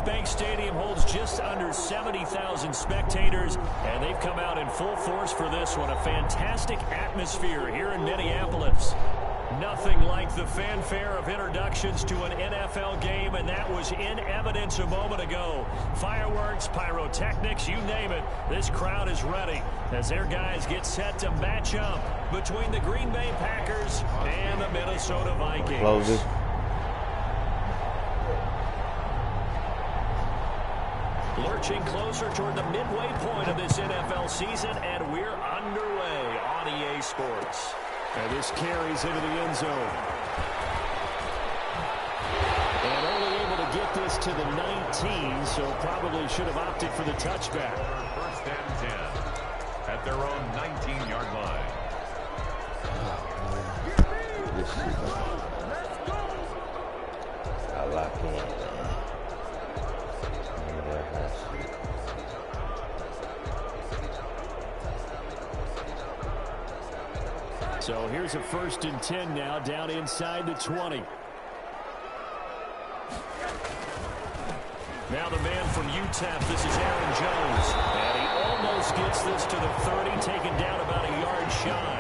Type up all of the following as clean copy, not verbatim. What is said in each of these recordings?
Bank Stadium holds just under 70,000 spectators, and they've come out in full force for this one. A fantastic atmosphere here in Minneapolis. Nothing like the fanfare of introductions to an NFL game, and that was in evidence a moment ago. Fireworks, pyrotechnics, you name it. This crowd is ready as their guys get set to match up between the Green Bay Packers and the Minnesota Vikings. Close it. Lurching closer toward the midway point of this NFL season, and we're underway on EA Sports. And this carries into the end zone. And only able to get this to the 19, so probably should have opted for the touchback. First and 10 at their own 19-yard line. I like it. So here's a 1st and 10 now, down inside the 20. Now the man from UTEP, this is Aaron Jones. And he almost gets this to the 30, taken down about a yard shy.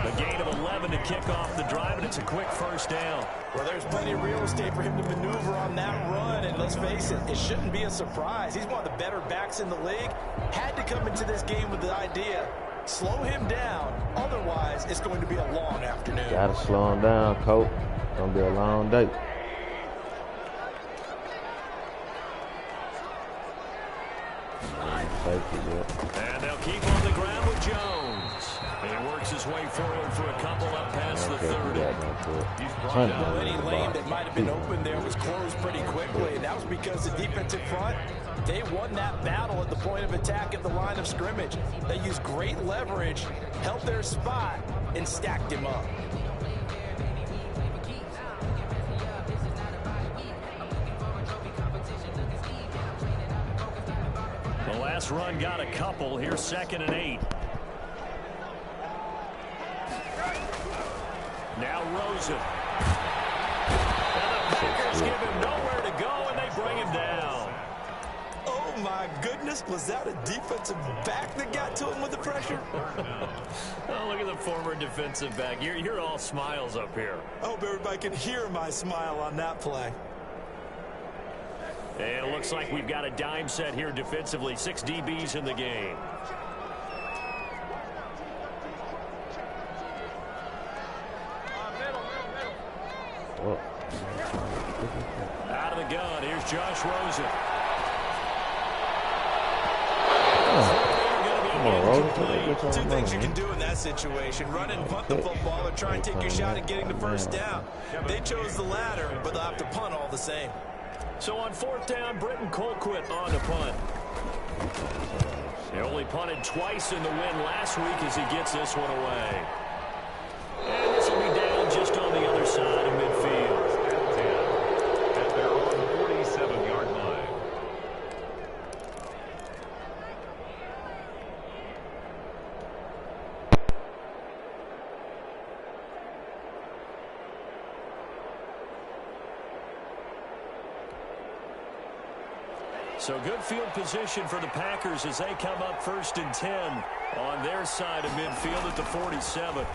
A gain of 11 to kick off the drive, and it's a quick 1st down. Well, there's plenty of real estate for him to maneuver on that run, and let's face it, it shouldn't be a surprise. He's one of the better backs in the league. Had to come into this game with the idea, slow him down, otherwise it's going to be a long afternoon. Gotta slow him down, coach. Gonna be a long day. And they'll keep on the ground with Jones. And he works his way forward for a couple up past the 30. He's brought down any lane that might have been open there was closed pretty quickly, and that was because the defensive front, they won that battle at the point of attack at the line of scrimmage. They used great leverage, held their spot, and stacked him up. The last run got a couple. Here's 2nd and 8. Now Rosen. And the Packers give him nowhere to go, and they bring him down. Oh, my goodness. Was that a defensive back that got to him with the pressure? Oh, look at the former defensive back. You're all smiles up here. I hope everybody can hear my smile on that play. And it looks like we've got a dime set here defensively. 6 DBs in the game. Out of the gun, here's Josh Rosen. Two things you can do in that situation: run and punt the football, or try and take your shot at getting the 1st down. They chose the latter, but they'll have to punt all the same. So on 4th down, Britton Colquitt on the punt. He only punted twice in the win last week as he gets this one away. And this will be down just on the other side of midfield. At their own 47-yard line. So good field position for the Packers as they come up 1st and 10 on their side of midfield at the 47.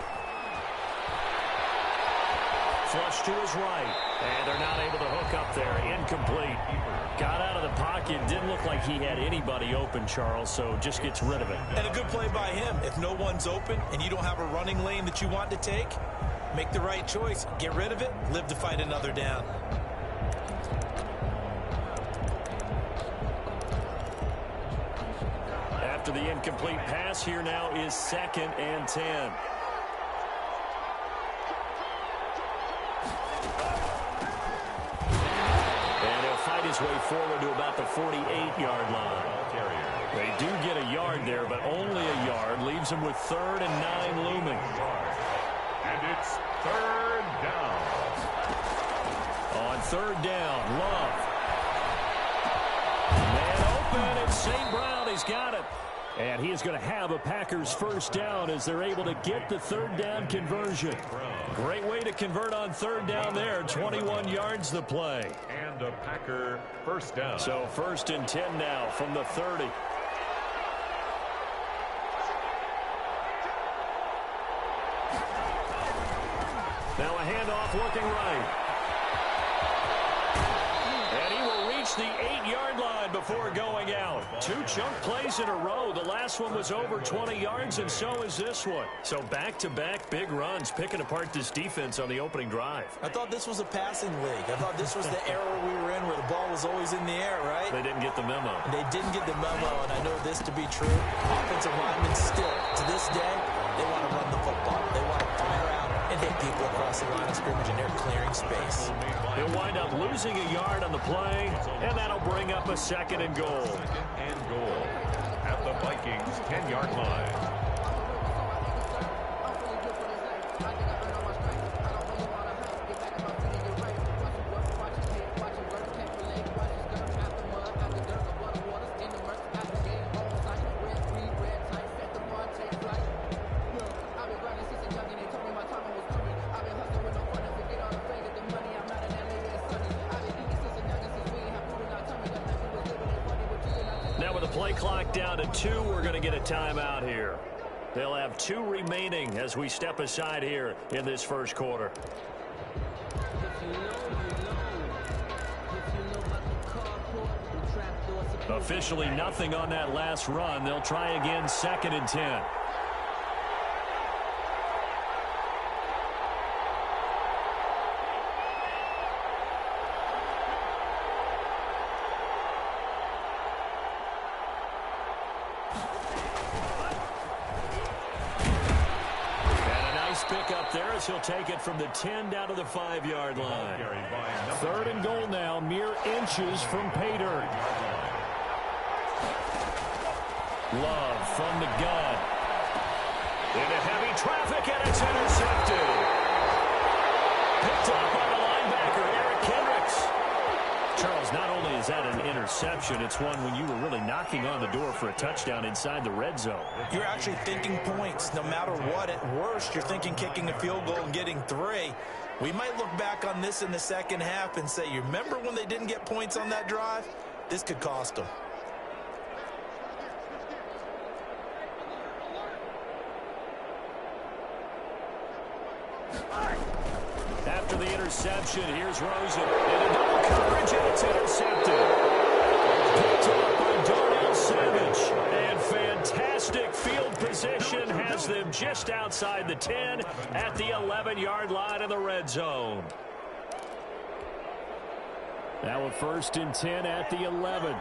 Flush to his right, and they're not able to hook up there. Incomplete. Got out of the pocket. Didn't look like he had anybody open, Charles, so just gets rid of it. And a good play by him. If no one's open and you don't have a running lane that you want to take, make the right choice. Get rid of it. Live to fight another down. After the incomplete pass, here now is 2nd and 10. And he'll fight his way forward to about the 48-yard line. They do get a yard there, but only a yard. Leaves them with 3rd and 9 looming. And it's 3rd down. On 3rd down, Love. Man open, and St. Brown, he's got it. And he is going to have a Packers first down as they're able to get the third down conversion. Great way to convert on third down there. 21 yards the play. And a Packer first down. So 1st and 10 now from the 30. Now a handoff working right. And he will reach the 8-yard line before going out. 2 chunk plays in a row. The last one was over 20 yards, and so is this one. So back-to-back big runs, picking apart this defense on the opening drive. I thought this was a passing league. I thought this was the era we were in where the ball was always in the air, right? They didn't get the memo. They didn't get the memo, and I know this to be true. Offensive linemen still, to this day, they want to run the football. They want to fire out and hit people across the line of scrimmage, and they're clearing space. He'll wind up losing a yard on the play, and that'll bring up a 2nd and goal. 2nd and goal at the Vikings' 10-yard line. Play clock down to 2. We're going to get a timeout here. They'll have 2 remaining as we step aside here in this first quarter. Officially nothing on that last run. They'll try again 2nd and 10. He'll take it from the 10 down to the 5-yard line. 3rd and goal now, mere inches from pay dirt. Love from the gun. Into heavy traffic, and it's intercepted. Picked up by the linebacker, Eric Kendricks. Charles, not only is that an interception, it's one when you were really knocking on the door for a touchdown inside the red zone. You're actually thinking points. No matter what, at worst, you're thinking kicking a field goal and getting 3. We might look back on this in the second half and say, you remember when they didn't get points on that drive? This could cost them. After the interception, here's Rosen. In a double coverage, and it's intercepted. Picked up by Darnell Savage. And fantastic field position has them just outside the 10 at the 11-yard line of the red zone. Now a 1st and 10 at the 11.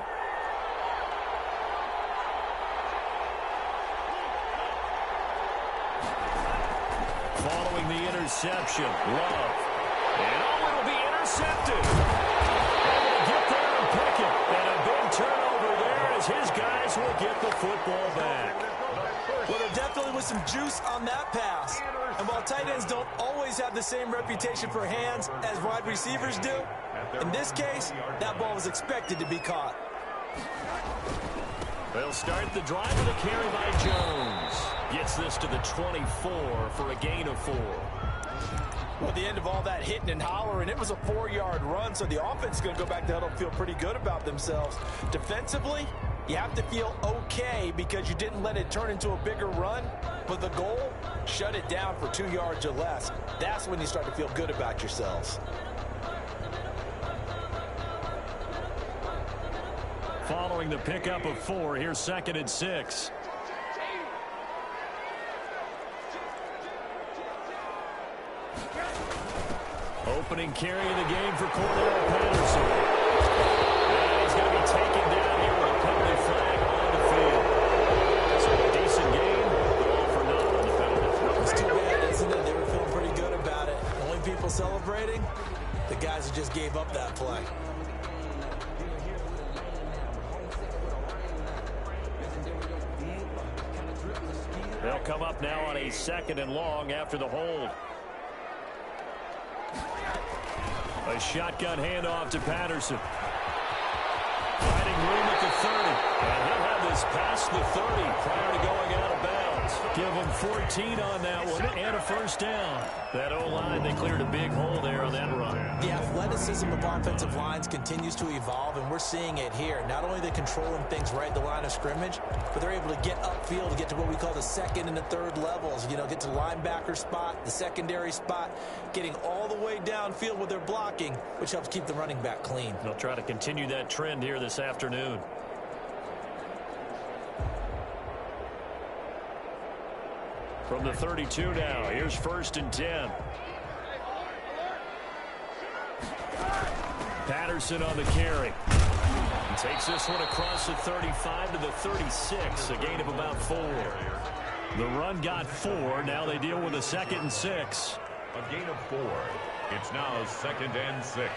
Following the interception, Love. And it'll be intercepted. Able to get there and pick it. And a big turnover there as his guys will get the football back. Well, there definitely was some juice on that pass. And while tight ends don't always have the same reputation for hands as wide receivers do, in this case, that ball was expected to be caught. They'll start the drive with a carry by Jones. Gets this to the 24 for a gain of 4. Well, the end of all that hitting and hollering, it was a 4-yard run, so the offense is going to go back to huddle and feel pretty good about themselves. Defensively, you have to feel okay because you didn't let it turn into a bigger run, but the goal, shut it down for 2 yards or less. That's when you start to feel good about yourselves. Following the pickup of 4, here's 2nd and 6. Opening carry of the game for Cordell Patterson. And he's going to be taken down here with a penalty flag on the field. So a decent game, but all for naught on the penalty. It's too bad, isn't it? They were feeling pretty good about it. Only people celebrating, the guys who just gave up that play. They'll come up now on a 2nd and long after the hold. A shotgun handoff to Patterson. Fighting room at the 30. And he'll have this past the 30 prior to going out of bounds. Give him 14 on that one and a first down. That O-line, they cleared a big hole there on that run. The athleticism of offensive lines continues to evolve, and we're seeing it here. Not only are they controlling things right at the line of scrimmage, but they're able to get upfield to get to what we call the second and the third levels. You know, get to the linebacker spot, the secondary spot, getting all the way downfield with their blocking, which helps keep the running back clean. They'll try to continue that trend here this afternoon. From the 32 now, here's 1st and 10. Patterson on the carry. He takes this one across the 35 to the 36, a gain of about 4. The run got 4. Now they deal with a 2nd and 6. A gain of 4. It's now 2nd and 6.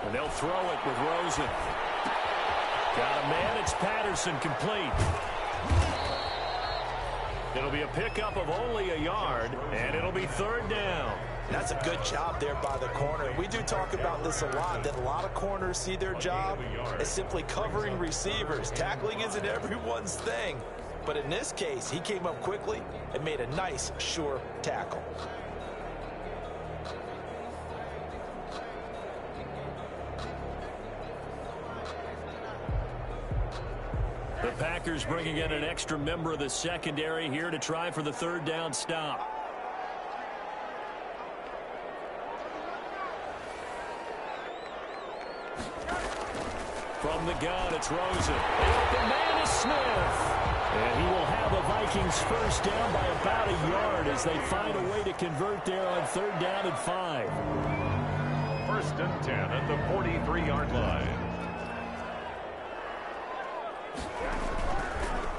And they'll throw it with Rosen. Got a man. It's Patterson, complete. It'll be a pickup of only a yard, and it'll be 3rd down. That's a good job there by the corner. We do talk about this a lot, that a lot of corners see their job as simply covering receivers. Tackling isn't everyone's thing. But in this case, he came up quickly and made a nice, sure tackle. The Packers bringing in an extra member of the secondary here to try for the 3rd down stop. From the gun, it's Rosen. The open man is Smith. And he will have the Vikings first down by about a yard as they find a way to convert there on 3rd down and 5. 1st and 10 at the 43-yard line.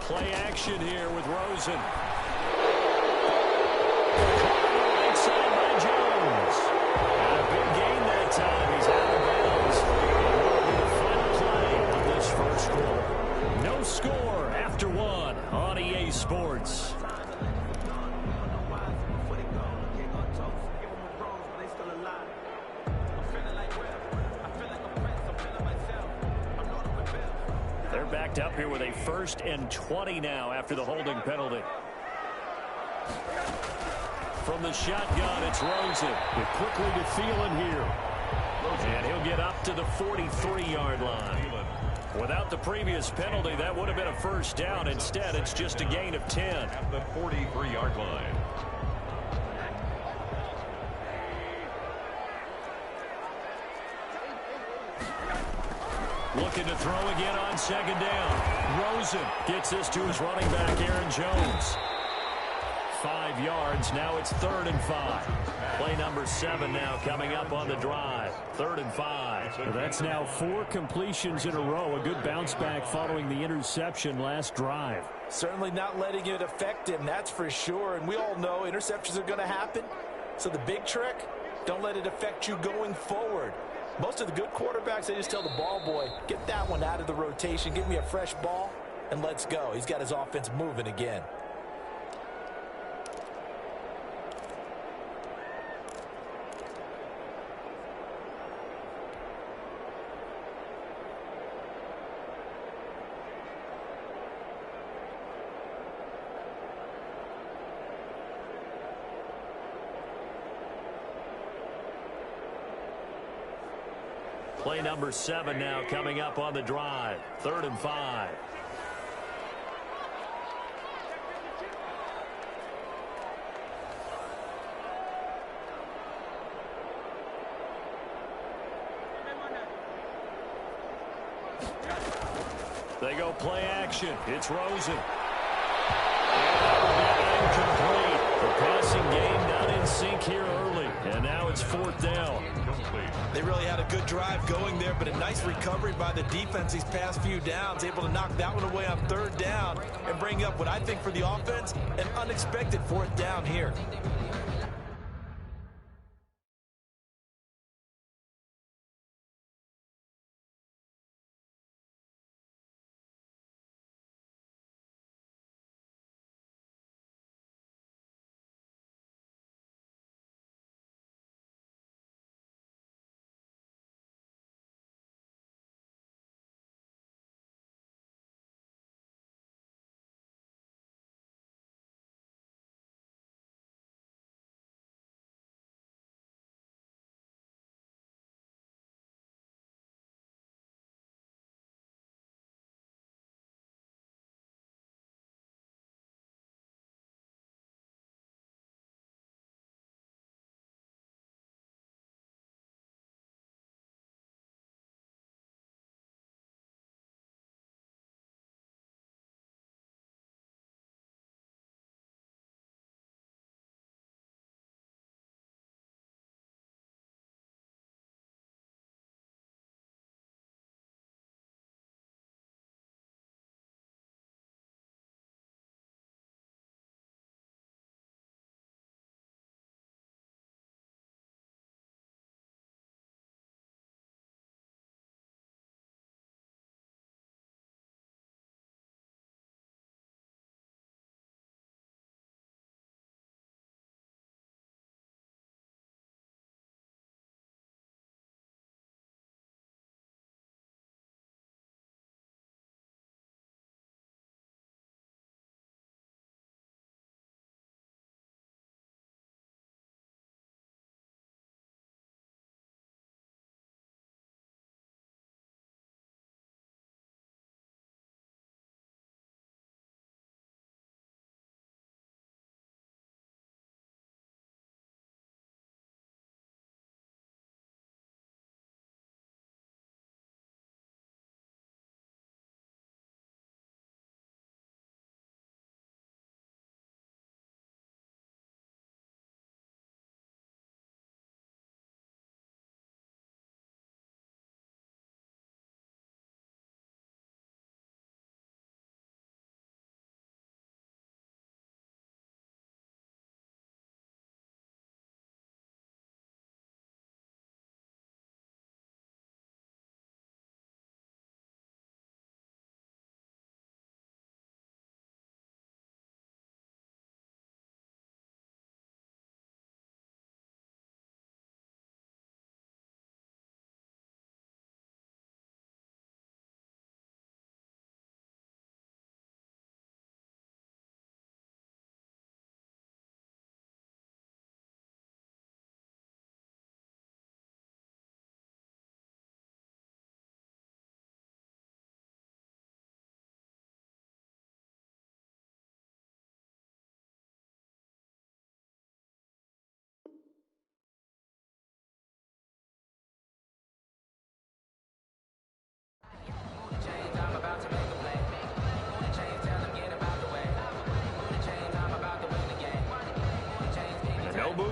Play action here with Rosen. Right side by Jones. And a big gain that time. He's out of bounds. The final play of this first quarter. No score after 1 on EA Sports. Backed up here with a 1st and 20 now after the holding penalty. From the shotgun, it's Rosen. With quickly to Thielen here. And he'll get up to the 43-yard line. Without the previous penalty, that would have been a first down. Instead, it's just a gain of 10. At the 43-yard line. Looking to throw again on 2nd down. Rosen gets this to his running back, Aaron Jones. 5 yards. Now it's 3rd and 5. Play number 7 now coming up on the drive. 3rd and 5. That's now 4 completions in a row. A good bounce back following the interception last drive. Certainly not letting it affect him, that's for sure. And we all know interceptions are going to happen. So the big trick, don't let it affect you going forward. Most of the good quarterbacks, they just tell the ball boy, get that one out of the rotation, give me a fresh ball, and let's go. He's got his offense moving again. Play number 7 now coming up on the drive. 3rd and 5. They go play action. It's Rosen. Incomplete. The passing game not in sync here early. And now it's 4th down. They really had a good drive going there, but a nice recovery by the defense these past few downs, able to knock that one away on 3rd down and bring up what I think for the offense, an unexpected 4th down here.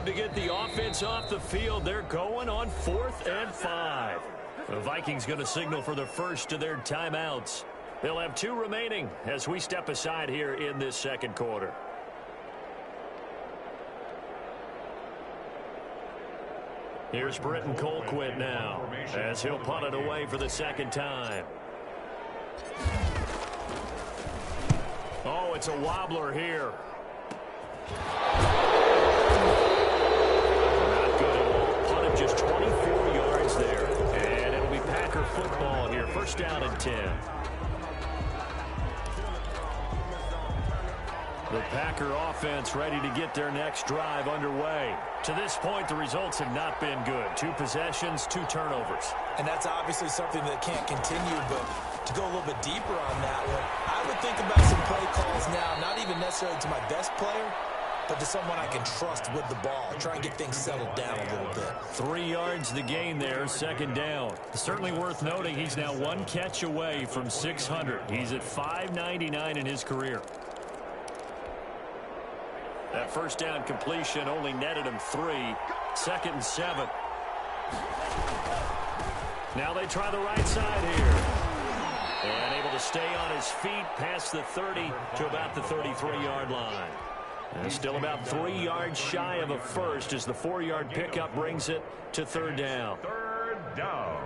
to get the offense off the field. They're going on 4th and 5. The Vikings going to signal for the first of their timeouts. They'll have 2 remaining as we step aside here in this second quarter. Here's Britton Colquitt now as he'll punt it away for the second time. Oh, it's a wobbler here. Not good at all. Punt of just 24 yards there. And it'll be Packer football here. First down and 10. The Packer offense ready to get their next drive underway. To this point, the results have not been good. 2 possessions, 2 turnovers. And that's obviously something that can't continue, but to go a little bit deeper on that one, I would think about some play calls now, not even necessarily to my best player, but to someone I can trust with the ball. Try and get things settled down a little bit. 3 yards the gain there, second down. Certainly worth noting he's now 1 catch away from 600. He's at 599 in his career. That first down completion only netted him 3. 2nd and 7. Now they try the right side here. And able to stay on his feet past the 30 to about the 33-yard line. And still about 3 yards shy of a first as the 4-yard pickup brings it to 3rd down. 3rd down.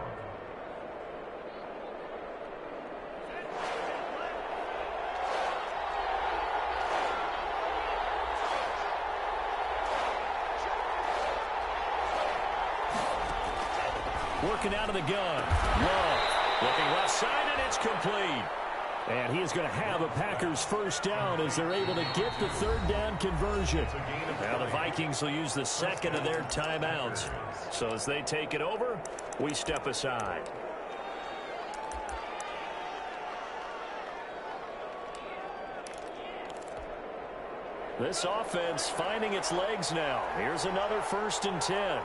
Working out of the gun. Love. Looking left side, and it's complete. And he is going to have a Packers first down as they're able to get the 3rd down conversion. Now the Vikings will use the second of their timeouts. So as they take it over, we step aside. This offense finding its legs now. Here's another 1st and 10.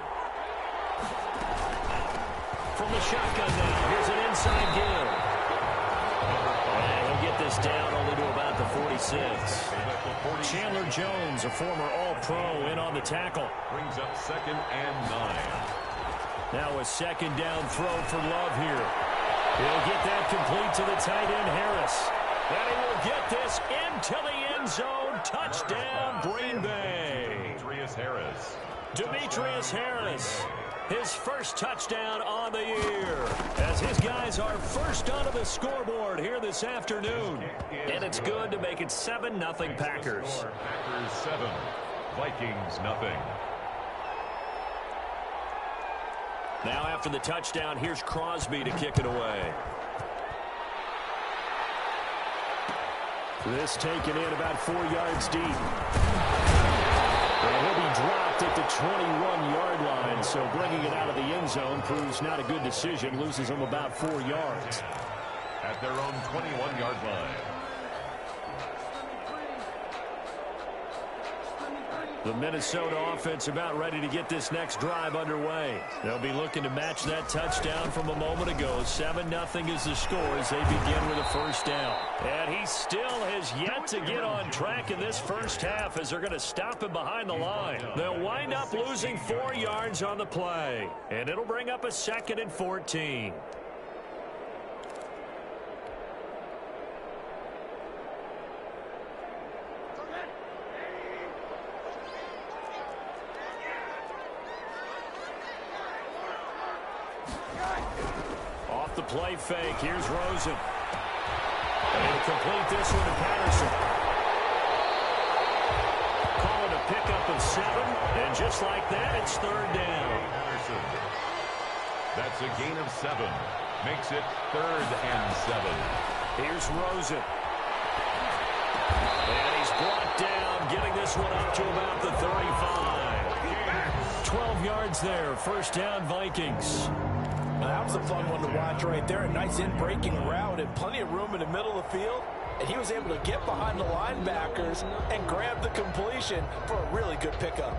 From the shotgun now, here's an inside give. And he'll get this down only to about the 46. Chandler Jones, a former All-Pro, in on the tackle. Brings up 2nd and 9. Now a 2nd down throw for Love here. He'll get that complete to the tight end, Harris. And he will get this into the end zone. Touchdown, Green Bay. Demetrius Harris. His first touchdown on the year as his guys are first onto the scoreboard here this afternoon. And it's good to make it 7-0 Packers. Packers 7, Vikings nothing. Now after the touchdown, here's Crosby to kick it away. This taken in about 4 yards deep. And he'll be dropped at the 21-yard line, so bringing it out of the end zone proves not a good decision. Loses him about 4 yards. At their own 21-yard line. The Minnesota offense about ready to get this next drive underway. They'll be looking to match that touchdown from a moment ago. 7-0 is the score as they begin with a first down. And he still has yet to get on track in this first half as they're going to stop him behind the line. They'll wind up losing 4 yards on the play. And it'll bring up a 2nd and 14. Off the play fake, here's Rosen. And he'll complete this one to Patterson. Calling a pickup of 7, and just like that, it's 3rd down. Patterson. That's a gain of 7. Makes it 3rd and 7. Here's Rosen. And he's brought down, getting this one up to about the 35. 12 yards there, first down Vikings. Now, that was a fun one to watch right there. A nice in-breaking route and plenty of room in the middle of the field. And he was able to get behind the linebackers and grab the completion for a really good pickup.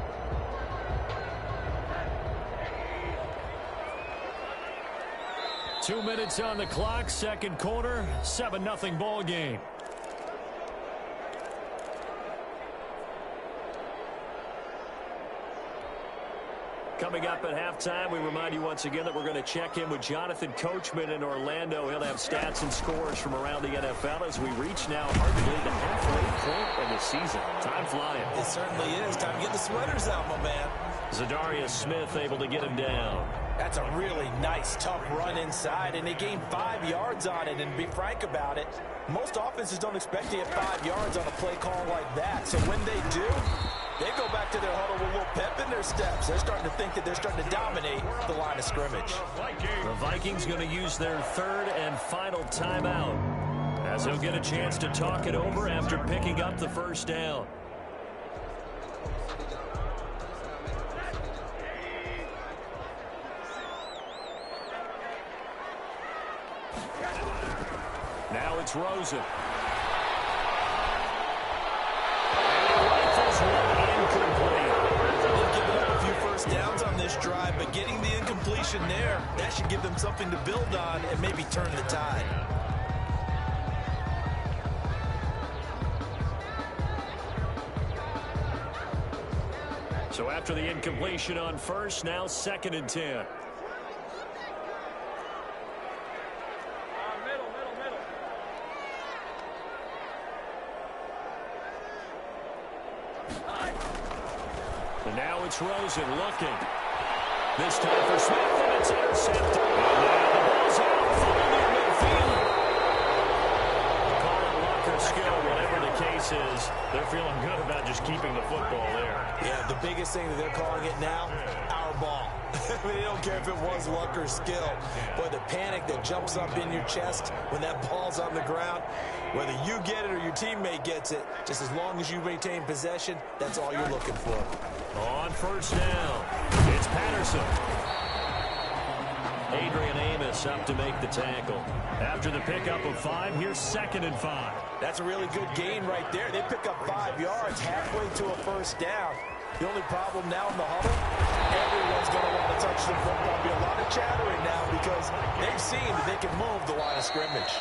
Two minutes on the clock, second quarter, 7-0 ball game. Coming up at halftime, we remind you once again that we're going to check in with Jonathan Coachman in Orlando. He'll have stats and scores from around the NFL as we reach now arguably the halfway point of the season. Time flying. It certainly is. Time to get the sweaters out, my man. Zadarius Smith able to get him down. That's a really nice, tough run inside, and they gained 5 yards on it. And to be frank about it, most offenses don't expect to get 5 yards on a play call like that. So when they do, they go back to their huddle with a little pep in their steps. They're starting to think that they're starting to dominate the line of scrimmage. The Vikings going to use their third and final timeout as they'll get a chance to talk it over after picking up the first down. Now it's Rosen. They've given up a few first downs on this drive, but getting the incompletion there, that should give them something to build on and maybe turn the tide. So after the incompletion on first, now 2nd and 10. And now it's Rosen looking. This time for Smith, and it's intercepted. And now the ball's out, falling near midfield. Call it luck or skill, whatever the case is. They're feeling good about just keeping the football there. Yeah, the biggest thing that they're calling it now, our ball. I mean, they don't care if it was luck or skill. But the panic that jumps up in your chest when that ball's on the ground, whether you get it or your teammate gets it, just as long as you retain possession, that's all you're looking for. On first down, it's Patterson. Adrian Amos up to make the tackle. After the pickup of 5, here's 2nd and 5. That's a really good gain right there. They pick up 5 yards halfway to a first down. The only problem now in the huddle, everyone's going to want to touch the football. There'll be a lot of chattering now because they've seen that they can move the line of scrimmage.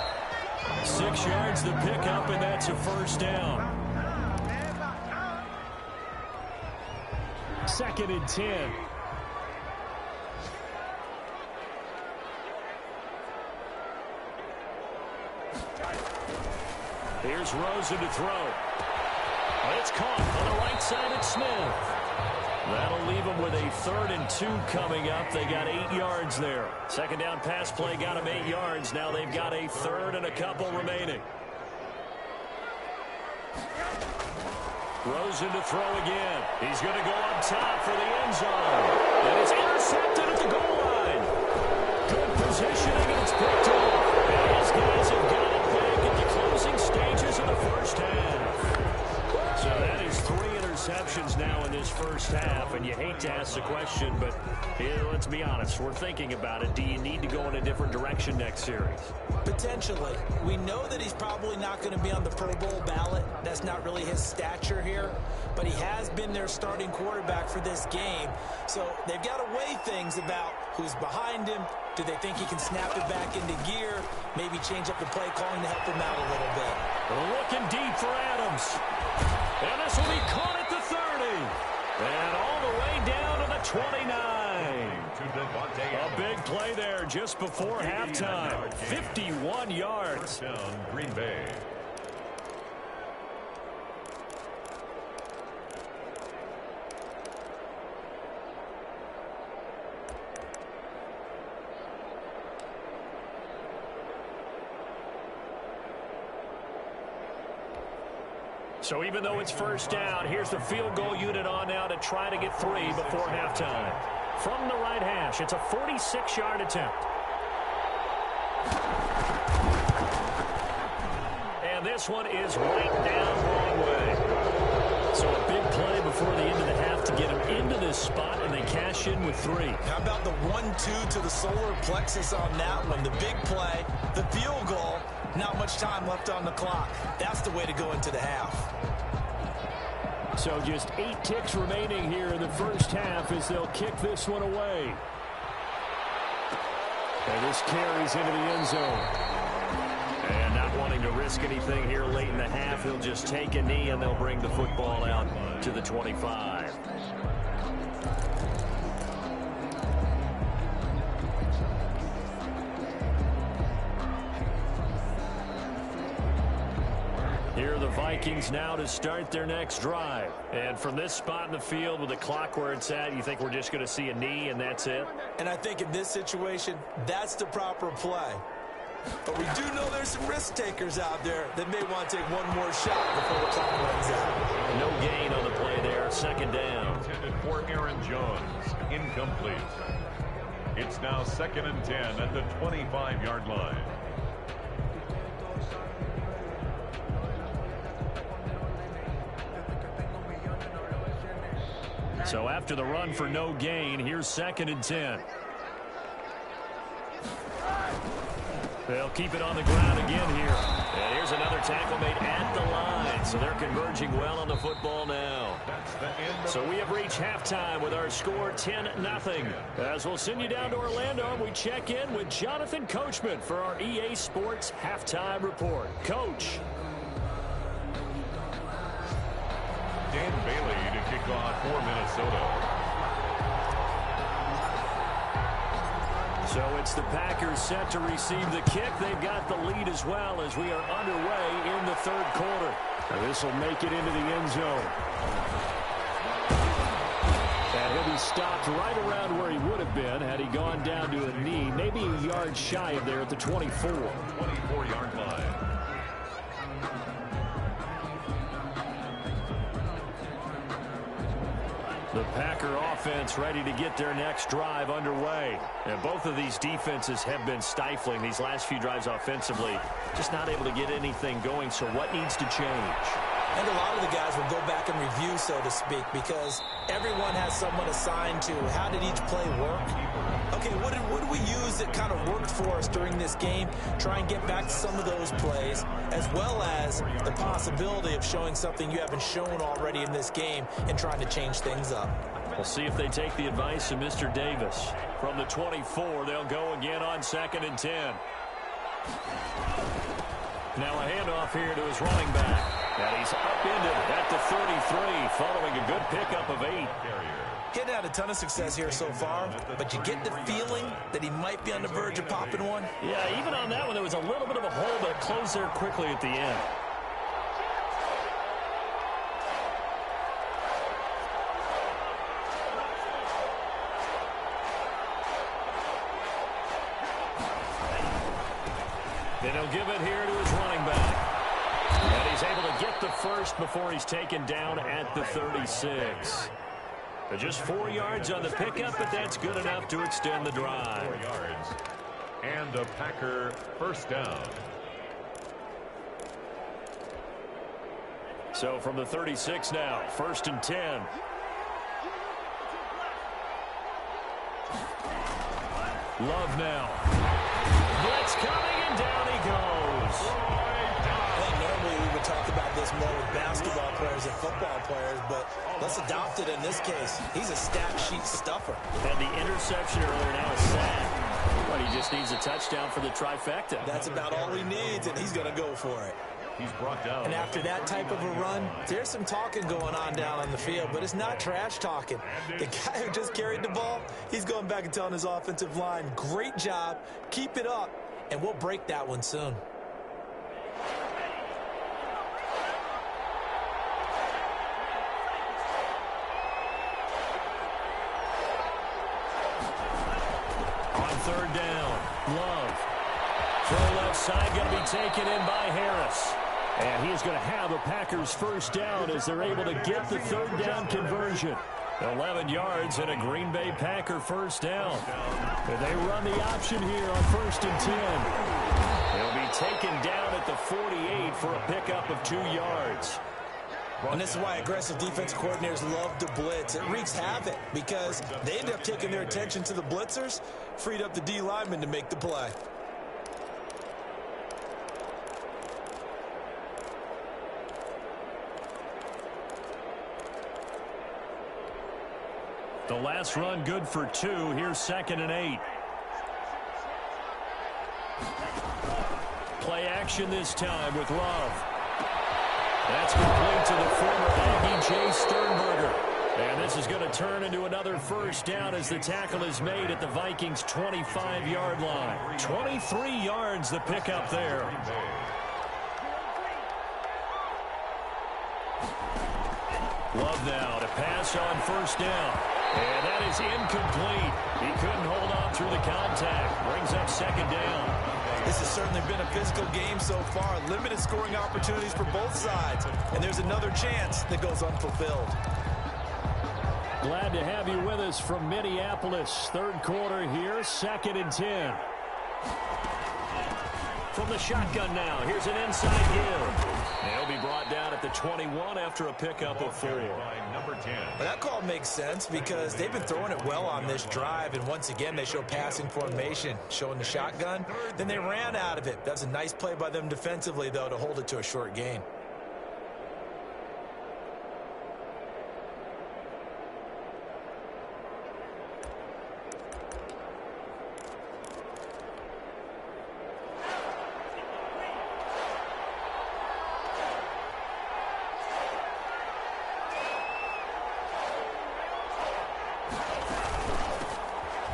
6 yards the pickup, and that's a first down. 2nd and 10. Here's Rosen to throw. It's caught on the right side at Smith. That'll leave them with a 3rd and 2 coming up. They got 8 yards there. 2nd down pass play got them 8 yards. Now they've got a 3rd and a couple remaining. Rosen to throw again. He's going to go up top for the end zone. And it's intercepted at the goal line. Good positioning, and it's picked off. And his guys have got it back at the closing stages of the first half. So that is 3 interceptions now in this first half. And you hate to ask the question, but let's be honest. We're thinking about it. Do you need to go in a different direction next series? Potentially. We know that he's probably not going to be on the Pro Bowl ballot. That's not really his stature here. But he has been their starting quarterback for this game. So they've got to weigh things about who's behind him. Do they think he can snap it back into gear? Maybe change up the play calling to help him out a little bit. Looking deep for Adams. And this will be caught at the 30. And all the way down to the 29. A big play there just before halftime. 51 yards. Green Bay. So even though it's first down, here's the field goal unit on now to try to get 3 before halftime. From the right hash, it's a 46-yard attempt. And this one is right down wrong way. So a big play before the end of the half to get him into this spot, and they cash in with 3. How about the 1-2 to the solar plexus on that one? The big play, the field goal, not much time left on the clock. That's the way to go into the half. So just 8 ticks remaining here in the first half as they'll kick this one away. And this carries into the end zone. And not wanting to risk anything here late in the half, they'll just take a knee and they'll bring the football out to the 25. Here are the Vikings now to start their next drive. And from this spot in the field with the clock where it's at, you think we're just going to see a knee and that's it? And I think in this situation, that's the proper play. But we do know there's some risk takers out there that may want to take one more shot before the clock runs out. No gain on the play there. Second down. Intended for Aaron Jones. Incomplete. It's now 2nd and 10 at the 25-yard line. So after the run for no gain, here's 2nd and 10. They'll keep it on the ground again here. And here's another tackle made at the line. So they're converging well on the football now. So we have reached halftime with our score 10-0. As we'll send you down to Orlando, and we check in with Jonathan Coachman for our EA Sports Halftime Report. Coach. Dan Bailey to kick off for Minnesota. So it's the Packers set to receive the kick. They've got the lead as well as we are underway in the third quarter. And this will make it into the end zone. And he'll be stopped right around where he would have been had he gone down to a knee, maybe a yard shy of there at the 24. 24-yard line. The Packer offense ready to get their next drive underway. And both of these defenses have been stifling these last few drives offensively. Just not able to get anything going, so what needs to change? And a lot of the guys will go back and review, so to speak, because everyone has someone assigned to how did each play work. Okay, what did we use that kind of worked for us during this game? Try and get back to some of those plays, as well as the possibility of showing something you haven't shown already in this game and trying to change things up. We'll see if they take the advice of Mr. Davis. From the 24, they'll go again on 2nd and 10. Now a handoff here to his running back. And he's upended at the 33, following a good pickup of 8. He's had a ton of success here so far, but you get the feeling that he might be on the verge of popping one. Yeah, even on that one, there was a little bit of a hole, but it closed there quickly at the end. Then he'll give it here to his running back. And he's able to get the first before he's taken down at the 36. But just 4 yards on the pickup, but that's good enough to extend the drive. 4 yards. And a Packer first down. So from the 36 now, 1st and 10. Love now. Blitz coming, and down he goes. I think normally we would talk about this more with basketball players and football players, but let's adopt it in this case. He's a stat sheet stuffer. And the interception earlier now is sack. But he just needs a touchdown for the trifecta. That's about all he needs, and he's going to go for it. He's brought down. And after that type of a run, there's some talking going on down on the field, but it's not trash talking. The guy who just carried the ball, he's going back and telling his offensive line, great job, keep it up, and we'll break that one soon. On 3rd down, Love. Throw left side, going to be taken in by Harris. And he's going to have a Packers first down as they're able to get the 3rd down conversion. 11 yards and a Green Bay Packer first down. And they run the option here on 1st and 10. He'll be taken down at the 48 for a pickup of 2 yards. And this is why aggressive defense coordinators love to blitz. It wreaks havoc because they end up taking their attention to the blitzers, freed up the D lineman to make the play. The last run good for 2. Here's 2nd and 8. Play action this time with Love. That's complete to the former Aggie Jay Sternberger. And this is going to turn into another first down as the tackle is made at the Vikings' 25-yard line. 23 yards the pickup there. Love now to pass on first down. And that is incomplete. He couldn't hold on through the contact. Brings up second down. This has certainly been a physical game so far. Limited scoring opportunities for both sides. And there's another chance that goes unfulfilled. Glad to have you with us from Minneapolis. Third quarter here, 2nd and 10. From the shotgun now, here's an inside give. They'll be brought down at the 21 after a pickup of 4. Number 10. But that call makes sense because they've been throwing it well on this drive, and once again they show passing formation, showing the shotgun. Then they ran out of it. That's a nice play by them defensively, though, to hold it to a short gain.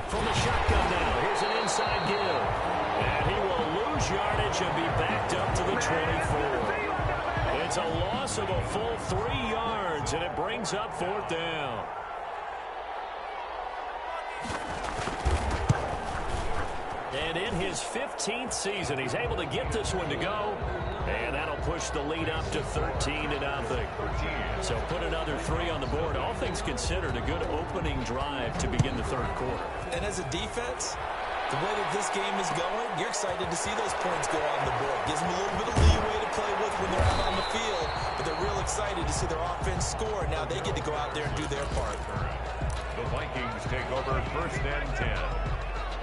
From the shotgun now, here's an inside give. And he will lose yardage and be backed up to the 24. It's a loss of a full 3 yards, and it brings up 4th down. And in his 15th season, he's able to get this one to go. And that'll push the lead up to 13-0. So put another 3 on the board. All things considered, a good opening drive to begin the third quarter. And as a defense, the way that this game is going, you're excited to see those points go on the board. Gives them a little bit of leeway to play with when they're out on the field. But they're real excited to see their offense score. Now they get to go out there and do their part. The Vikings take over 1st and 10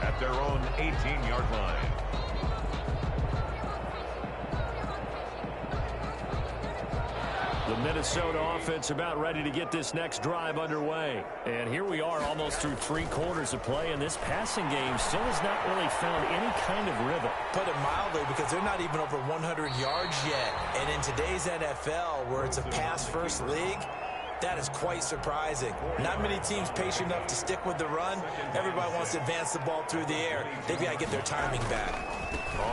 at their own 18-yard line. The Minnesota offense about ready to get this next drive underway. And here we are almost through 3 quarters of play, and this passing game still has not really found any kind of rhythm. Put it mildly, because they're not even over 100 yards yet. And in today's NFL, where it's a pass-first league, that is quite surprising. Not many teams patient enough to stick with the run. Everybody wants to advance the ball through the air. They've got to get their timing back.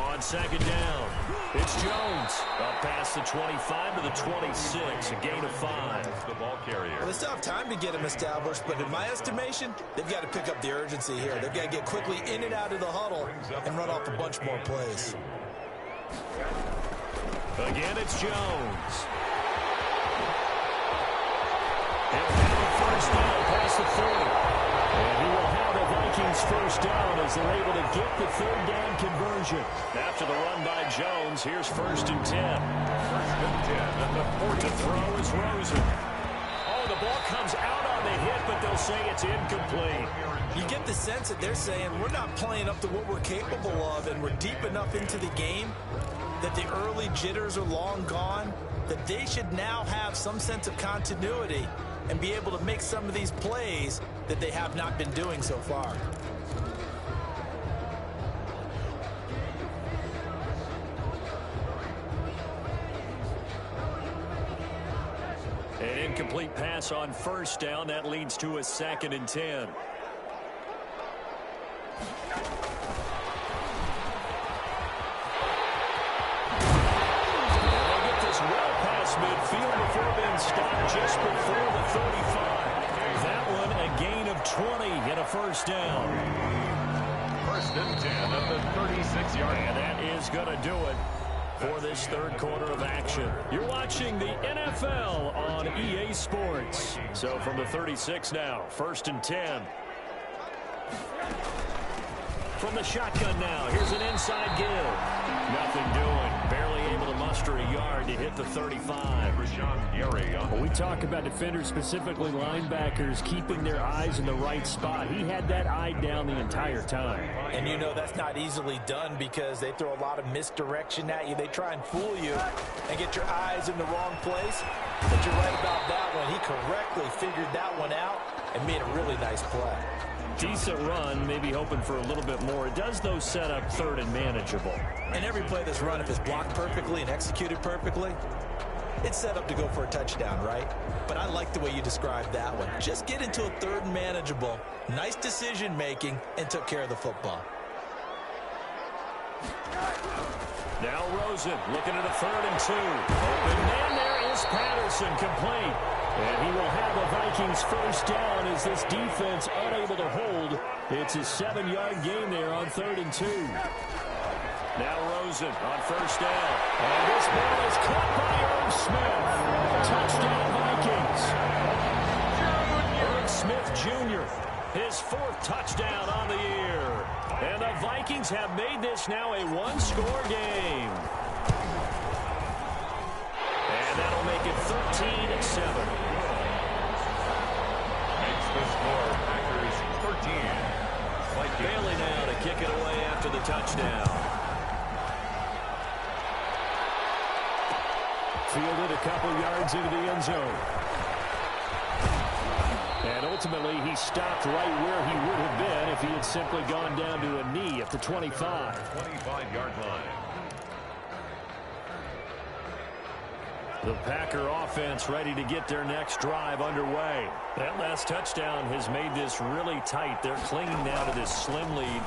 On second down, it's Jones. Up past the 25 to the 26, a gain of 5. The ball carrier. Well, they still have time to get them established, but in my estimation, they've got to pick up the urgency here. They've got to get quickly in and out of the huddle and run off a bunch more plays. Again, it's Jones. And now first down past the 30. And he will have the Vikings first down as they're able to get the 3rd down conversion. After the run by Jones, here's 1st and 10. 1st and 10 at the 40. To throw is Rosen. Oh, the ball comes out on the hit, but they'll say it's incomplete. You get the sense that they're saying we're not playing up to what we're capable of, and we're deep enough into the game that the early jitters are long gone, that they should now have some sense of continuity and be able to make some of these plays that they have not been doing so far. An incomplete pass on first down. That leads to a 2nd and 10. Midfield before being stopped just before the 35. That one a gain of 20 and a first down. 1st and 10 at the 36-yard. And that is going to do it for this third quarter of action. You're watching the NFL on EA Sports. So from the 36 now, 1st and 10. From the shotgun now, here's an inside give. Nothing doing. Barely able to muster a yard to hit the 35. When we talk about defenders, specifically linebackers, keeping their eyes in the right spot. He had that eye down the entire time. And you know that's not easily done because they throw a lot of misdirection at you. They try and fool you and get your eyes in the wrong place. But you're right about that one. He correctly figured that one out and made a really nice play. Decent run, maybe hoping for a little bit more. It does, though, set up 3rd and manageable. And every play that's run, if it's blocked perfectly and executed perfectly, it's set up to go for a touchdown, right? But I like the way you described that one. Just get into a 3rd and manageable, nice decision-making, and took care of the football. Now Rosen looking at a 3rd and 2. Open man, there is Patterson, complete. And he will have a Vikings first down as this defense unable to hold. It's a 7-yard gain there on 3rd and 2. Now Rosen on first down. And this ball is caught by Irv Smith. Touchdown Vikings. Irv Smith Jr., his 4th touchdown on the year. And the Vikings have made this now a 1-score game. And that'll make it 13-7. Makes the score Packers 13. Bailey now to kick it away after the touchdown. Fielded a couple yards into the end zone. And ultimately, he stopped right where he would have been if he had simply gone down to a knee at the 25. 25-yard line. The Packer offense ready to get their next drive underway. That last touchdown has made this really tight. They're clinging now to this slim lead.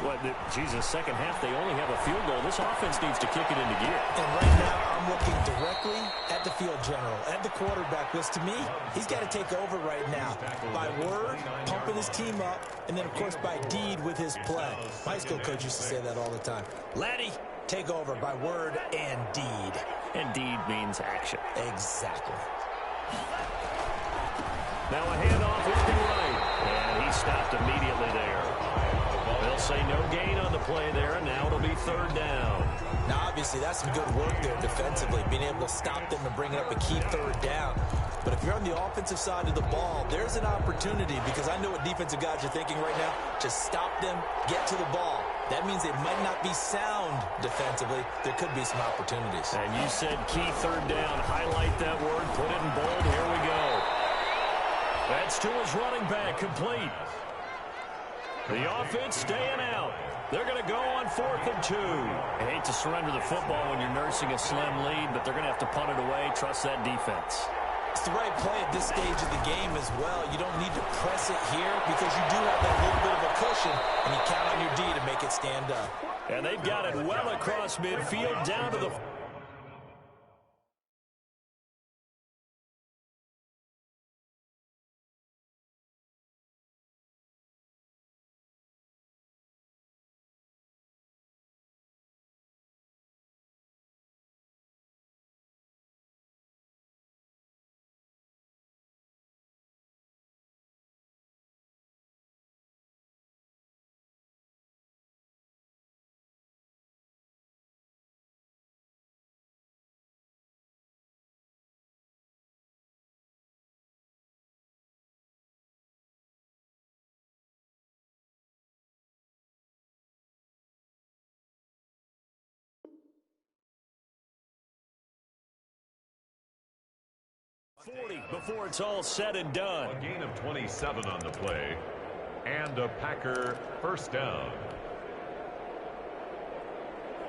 Second half, they only have a field goal. This offense needs to kick it into gear. And right now, I'm looking directly at the field general, at the quarterback, because to me, he's got to take over right now. By word, pumping his team up, and then, of course, by deed with his play. My high school coach used to say that all the time. Laddie, take over by word and deed. And deed means action. Exactly. Now a handoff left and right. And he stopped immediately there. They'll say no gain on the play there, and now it'll be 3rd down. Now, obviously, that's some good work there defensively, being able to stop them and bring it up a key 3rd down. But if you're on the offensive side of the ball, there's an opportunity, because I know what defensive guys are thinking right now. Just stop them, get to the ball. That means they might not be sound defensively. There could be some opportunities. And you said key 3rd down. Highlight that word. Put it in bold. Here we go. That's to his running back. Complete. The offense staying out. They're going to go on 4th and 2. I hate to surrender the football when you're nursing a slim lead, but they're going to have to punt it away. Trust that defense. It's the right play at this stage of the game as well. You don't need to press it here because you do have that little bit of a cushion, and you count on your D to make it stand up. And they've got it well across midfield down to the... before it's all said and done. A gain of 27 on the play. And a Packer first down.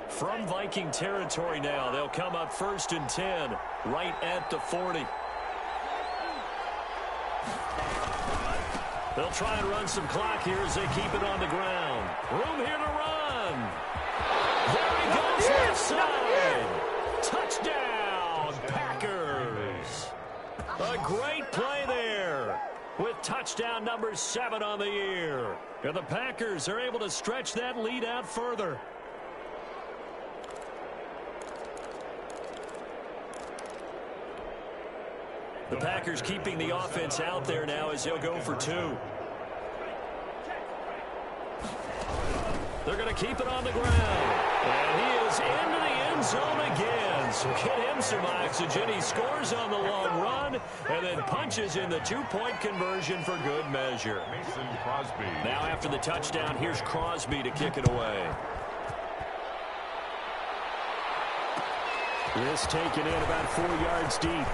From Viking territory now, they'll come up 1st and 10, right at the 40. They'll try and run some clock here as they keep it on the ground. Room here to run. There he goes, left side. Touchdown, Packers. A great play there with touchdown number 7 on the year. And the Packers are able to stretch that lead out further. The Packers keeping the offense out there now as they'll go for 2. They're going to keep it on the ground. And he is into the end zone again. So get him some oxygen. He scores on the long run and then punches in the 2-point conversion for good measure. Mason Crosby. Now after the touchdown, here's Crosby to kick it away. This taken in about 4 yards deep.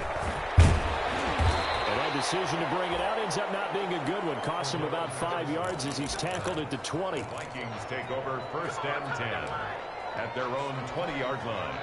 And that decision to bring it out ends up not being a good one. Costs him about 5 yards as he's tackled at the 20. Vikings take over 1st and 10 at their own 20-yard line.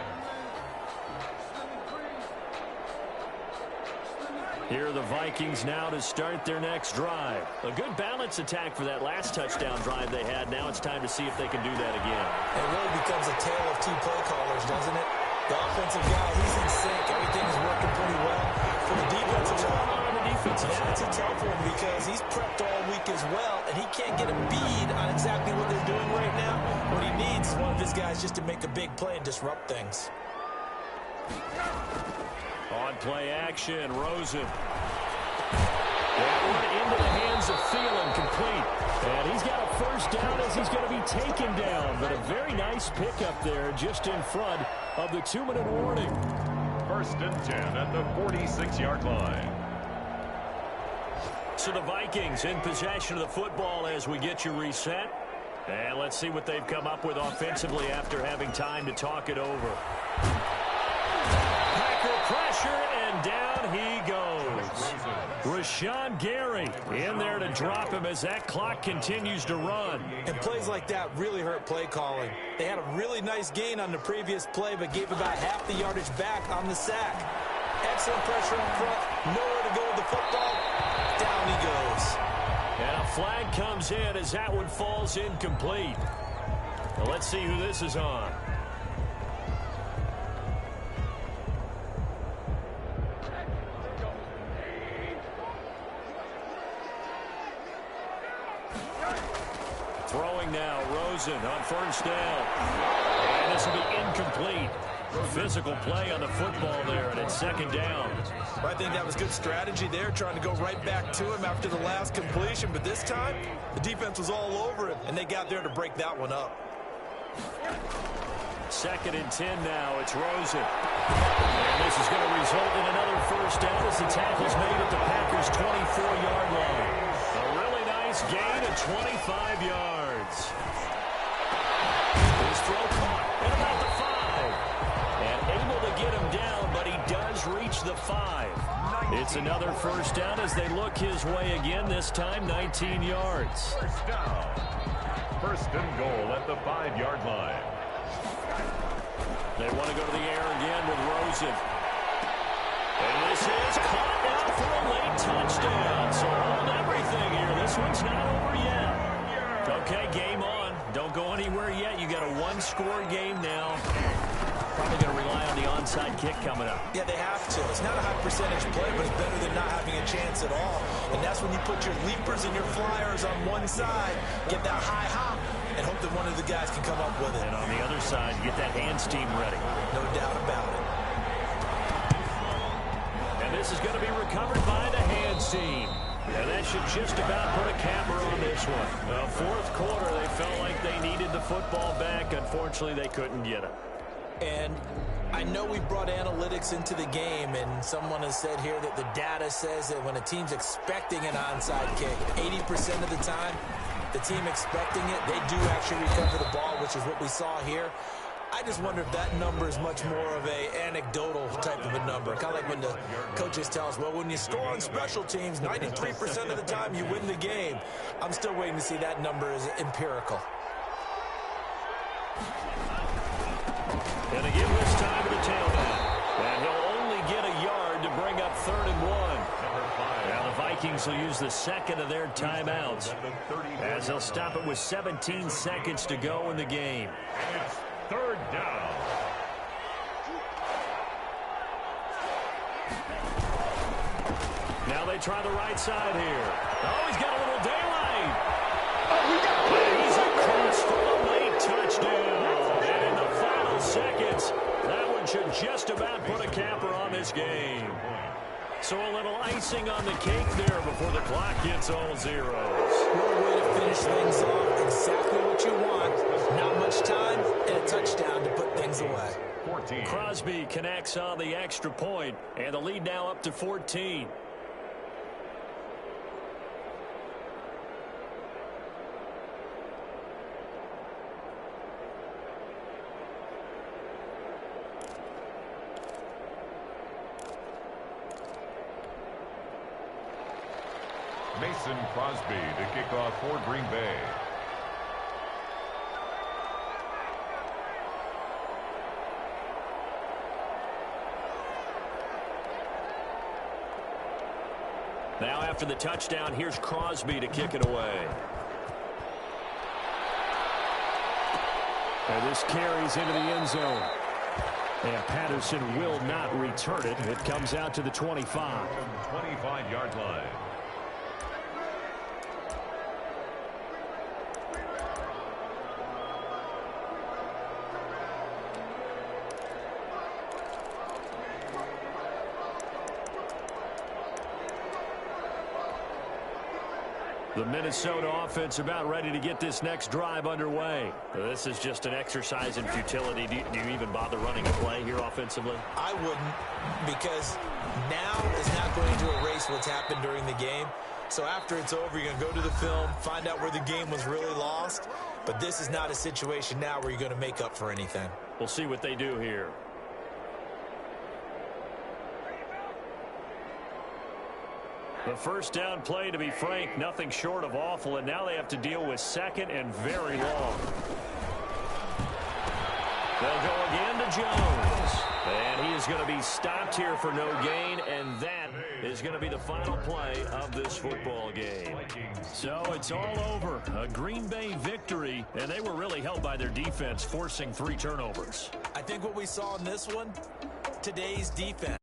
Here are the Vikings now to start their next drive. A good balance attack for that last touchdown drive they had. Now it's time to see if they can do that again. It really becomes a tale of 2 play callers, doesn't it? The offensive guy, he's in sync. Everything is working pretty well. For the defensive side, offense. Yeah, it's a tough one because he's prepped all week as well, and he can't get a bead on exactly what they're doing right now. What he needs is one of his guys just to make a big play and disrupt things. On play action, Rosen. That one into the hands of Thielen, complete. And he's got a first down as he's going to be taken down. But a very nice pickup there just in front of the 2-minute warning. 1st and 10 at the 46-yard line. So the Vikings in possession of the football as we get you reset. And let's see what they've come up with offensively after having time to talk it over. Packer pressure, and down he goes. Rashawn Gary in there to drop him as that clock continues to run. And plays like that really hurt play calling. They had a really nice gain on the previous play, but gave about half the yardage back on the sack. Excellent pressure up front. Nowhere to go with the football. Down he goes. And a flag comes in as that one falls incomplete. Now let's see who this is on. Throwing now, Rosen on first down. And this will be incomplete. Physical play on the football there, and it's 2nd down. Well, I think that was good strategy there, trying to go right back to him after the last completion. But this time, the defense was all over him, and they got there to break that one up. 2nd and 10 now. It's Rosen. And this is going to result in another first down as the tackle's made at the Packers' 24-yard line. A really nice gain of 25 yards. His throw caught at about the 5. And able to get him down, but he does reach the 5. It's another first down as they look his way again, this time 19 yards. First down. 1st and goal at the 5-yard line. They want to go to the air again with Rosen. And this is caught now for a late touchdown. So hold everything here. This one's not over yet. Okay, game on. Don't go anywhere yet. You got a 1-score game now. Probably going to rely on the onside kick coming up. Yeah, they have to. It's not a high percentage play, but it's better than not having a chance at all. And that's when you put your leapers and your flyers on one side, get that high hop, and hope that one of the guys can come up with it. And on the other side, get that hands team ready. No doubt about it. And this is going to be recovered by the hands team. And that should just about put a capper on this one. 4th quarter, they felt like they needed the football back. Unfortunately, they couldn't get it. And I know we brought analytics into the game, and someone has said here that the data says that when a team's expecting an onside kick, 80% of the time, the team expecting it, they do actually recover the ball, which is what we saw here. I just wonder if that number is much more of a anecdotal type of a number. Kind of like when the coaches tell us, well, when you score on special teams, 93% of the time you win the game. I'm still waiting to see that number is empirical. And again this time to the tailback. And he'll only get a yard to bring up 3rd and 1. Now the Vikings will use the 2nd of their timeouts as they'll stop it with 17 seconds to go in the game. It's 3rd down. Now they try the right side here. Oh, he's got a little daylight. Oh, he's across for a late touchdown. And in the final seconds, that one should just about put a capper on this game. So a little icing on the cake there before the clock hits all zeros. What a way to finish things off. Exactly what you want. Not much time and a touchdown to put things away. 14. Crosby connects on the extra point, and the lead now up to 14. Mason Crosby to kick off for Green Bay. Now after the touchdown, here's Crosby to kick it away. And this carries into the end zone. And Patterson will not return it. It comes out to the 25. 25-yard line. The Minnesota offense about ready to get this next drive underway. This is just an exercise in futility. Do you even bother running a play here offensively? I wouldn't, because now is not going to erase what's happened during the game. So after it's over, you're going to go to the film, find out where the game was really lost. But this is not a situation now where you're going to make up for anything. We'll see what they do here. The first down play, to be frank, nothing short of awful, and now they have to deal with second and very long. They'll go again to Jones, and he is going to be stopped here for no gain, and that is going to be the final play of this football game. So it's all over. A Green Bay victory, and they were really helped by their defense, forcing 3 turnovers. I think what we saw in this one, today's defense.